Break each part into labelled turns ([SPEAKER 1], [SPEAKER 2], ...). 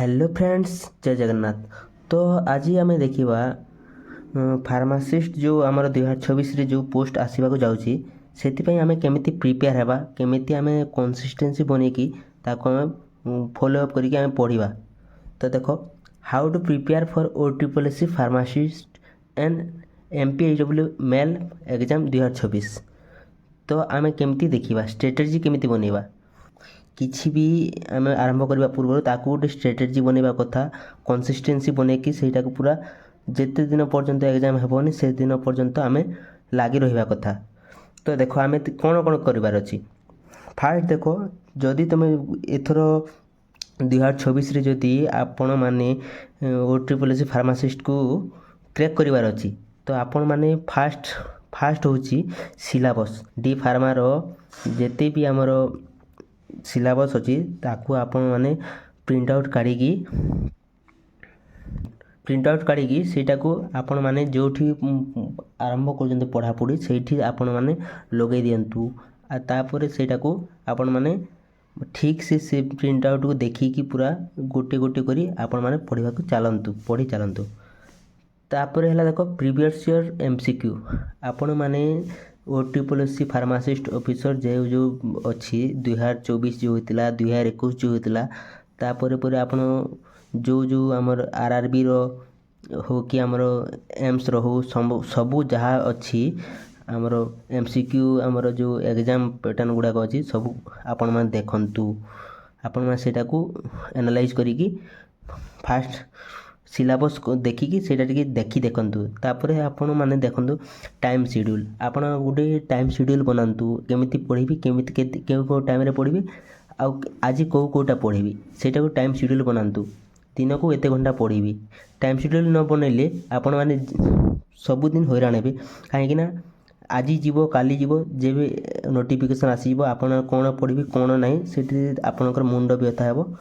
[SPEAKER 1] Hello friends, जय जगन्नाथ। तो आज आम देखा फार्मासिस्ट जो आमर 2026 रे जो पोस्ट आसवाक जाऊँगी से आम केमी प्रिपेयर हेबा केमी आम कंसिस्टेंसी बनैकी फॉलोअप करके पढ़ा। तो देखो, how to prepare for OSSC pharmacist and MPHW male exam 2026। तो आम केमी देखा स्ट्रेटेजी केमी बनैबा किसी भी आम आरंभ करने पूर्व ताकू गोटे स्ट्रेटेजी बनैबा कथा कंसिस्टेंसी बनैकी से पूरा जिते दिन पर्यंत एग्जाम हेबनी से दिन पर्यंत आम लगी रहा कथा। तो देखो आम कौन कौन करार अच्छी। फास्ट देखो, जदि तुम एथर 2026 जदि आपण मैंने OSSC फार्मासिस्ट को क्रैक करार अच्छी तो आपण मैंने फास्ट हूँ सिलेबस डी फार्मार जिते भी आमर सिलेबस अच्छी ताकू आपण मैंने प्रिंट आउट काढ़ी सेटा को आपण मैंने जो आरंभ कर पढ़ापढ़ी से आपण मैंने लगे दिंतु तापर सेटा को आपण मैंने ठीक से प्रिंट आउट को देखिकी पूरा गोटे गोटे करी आपण मैंने पढ़ी चलतु। तापर है देख प्रीवियस ईयर MCQ आपण मैंने OSSC फार्मासिस्ट ऑफिसर जो अच्छी 2024 जो होता 2021 जो होता तापर आपण जो आमर RRB हो कि आमर एम्स हो सबू जहाँ अच्छी आमर MCQ आमर जो एग्जाम पैटर्न गुड़ाक अच्छी सब आपण मैंने देखंतु आपण मैंने सेटा को एनालाइज करिकी फास्ट सिलेबस को देखिकी सेटा टिके देखंतु। तापर आपण मैंने देखंतु टाइम शेड्यूल आपण गोटे टाइम शेड्यूल बनातु केमिति पढ़ी केमिति केउ टाइम रे पढ़ी आज कोटा पढ़ी सेटा को टाइम शेड्यूल बनातु दिन को एते घंटा पढ़ी। टाइम शेड्यूल न बनइले आपण मैंने सबुदिन हैरान हेबे कहीं आज जीव काली जीव जेबे नोटिफिकेशन आसीबो आपण कोन पढ़ी कोन नहीं सेठी आपणकर मुंड व्यथा हेबो।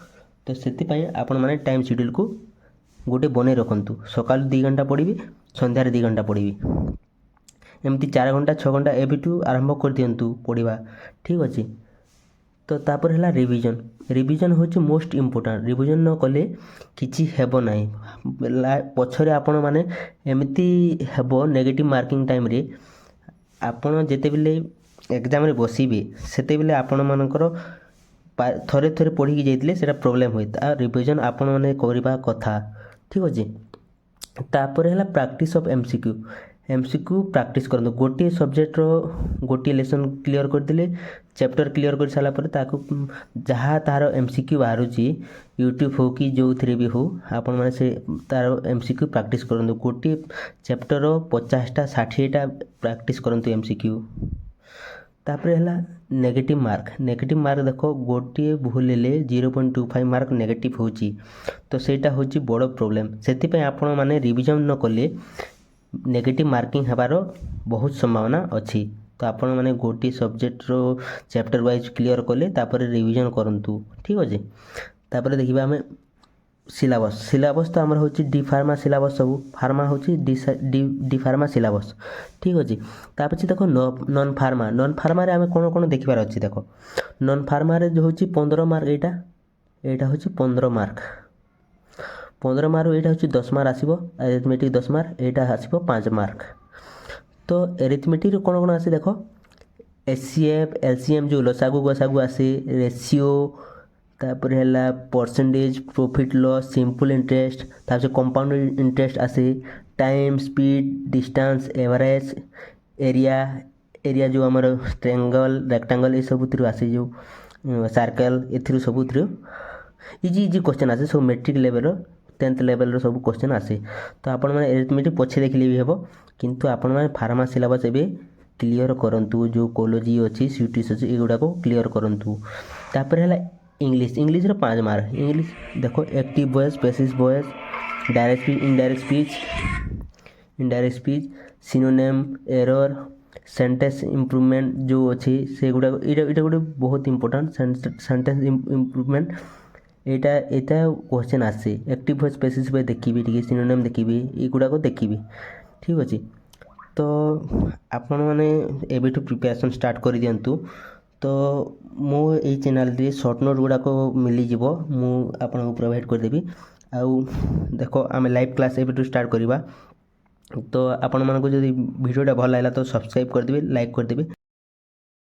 [SPEAKER 1] तो सेति आपण मैंने टाइम शेड्यूल को गोटे बने रखंतु सकाल 2 घंटा पढ़ी संध्यार 2 घंटा पढ़ी एमती 4 घंटा 6 घंटा एबिठू आरंभ कर दिंतु पढ़ा। ठीक अच्छे। तो तापर है रिविजन हूँ मोस्ट इम्पोर्टाट। रिविजन न कले किसी हेब ना पछरे आपण मैंने एमती हेब नेगेटिव मार्किंग टाइम रे आपण जेते बेले एग्जाम रे बसिबे सेते बेले आपण मानकर थरे थरे पढ़ी जाइए सेटा प्रोब्लेम हुए रिविजन आपण मैंने करबा कथा। ठीक अच्छे। तापर है प्रैक्टिस ऑफ MCQ प्रैक्टिस करते गोटे सब्जेक्ट गोटे लेसन क्लियर करदे चैप्टर क्लियर कर सारा पर ताकू जहाँ तार MCQ बाहर यूट्यूब हो कि जो थी भी हो आपण मैंने से तार MCQ प्रैक्टिस करते गोटे चैप्टर 50टा 60टा प्रैक्टिस करते MCQ। तापर है नेगेटिव मार्क देखो गोटे भूल 0.25 मार्क नेगेटिव होची तो सेटा होची बड़ प्रॉब्लम से आपण मैंने रिविजन न कले नेगेटिव मार्किंग हेबार बहुत संभावना अच्छी। तो आपण मैंने गोटे सब्जेक्ट चैप्टर वाइज क्लियर कले तापर रिविजन करंतु। ठीक अच्छे। तापर देखिबा हमें सिलेबस तो आमर होची डी फार्मा सिलेबस सब फार्मा होची डी फार्मा सिलेबस। ठीक अच्छे। तापछि देखो नॉन फार्मा रे आमे कोन कोन देखिबार अच्छी। देखो नॉन फार्मा रे जो होची 15 मार्क एटा होची 15 मार्क एटा होची 10 मार्क आसीबो अरिथमेटिक 10 मार्क एटा आसीबो 5 मार्क। तो अरिथमेटिक रे कोन कोन आसी देखो HCF LCM जो लसागु गसागु आसे रेशियो तापर है percentage profit loss simple interest तापर कंपाउंड इंटरेस्ट आसे time speed distance average area जो आमर ट्रायंगल रेक्टेंगल ये सब थ्रू आसे जो सर्कल ए सब थ्रू इजी क्वेश्चन आसे सब मैट्रिक लेवल 10th लेवल सब क्वेश्चन आसे। तो आपण मैंने अरिथमेटिक पछे देखले भी हेबो किंतु आपण मैंने फार्मा सिलेबस एबे क्लियर करंतु जो कोलोजी अच्छी सीटीएस अच्छी एगुड़ा को क्लियर करंतु। तापर है इंग्लिश रे 5 मार्क इंग्लिश देखो active voice passive voice direct speech indirect speech synonym error sentence improvement जो अच्छी से गुड़ा इटा गोटे बहुत इंपोर्टेंट सेंटेंस इम्प्रूवमेंट एटा क्वेश्चन आसे एक्टिव वॉइस पैसिव वॉइस देखिए टी सिनोनिम देखिए युड़ा को देखिए। ठीक अच्छे। तो आपण मैंने एबेठू प्रिपरेशन स्टार्ट कर दिंतु तो ମୁଁ ଏଇ ଚ୍ୟାନେଲ୍ରେ ସର୍ଟ ନୋଟ୍ ଗୁଡ଼ାକ ମିଳିଯିବ, ମୁଁ ଆପଣଙ୍କୁ ପ୍ରୋଭାଇଡ଼ କରିଦେବି। ଆଉ ଦେଖ ଆମେ ଲାଇଭ୍ କ୍ଲାସ୍ ଏବେଠୁ ଷ୍ଟାର୍ଟ କରିବା। ତ ଆପଣମାନଙ୍କୁ ଯଦି ଭିଡ଼ିଓଟା ଭଲ ଲାଗିଲା ତ ସବସ୍କ୍ରାଇବ୍ କରିଦେବେ, ଲାଇକ୍ କରିଦେବେ।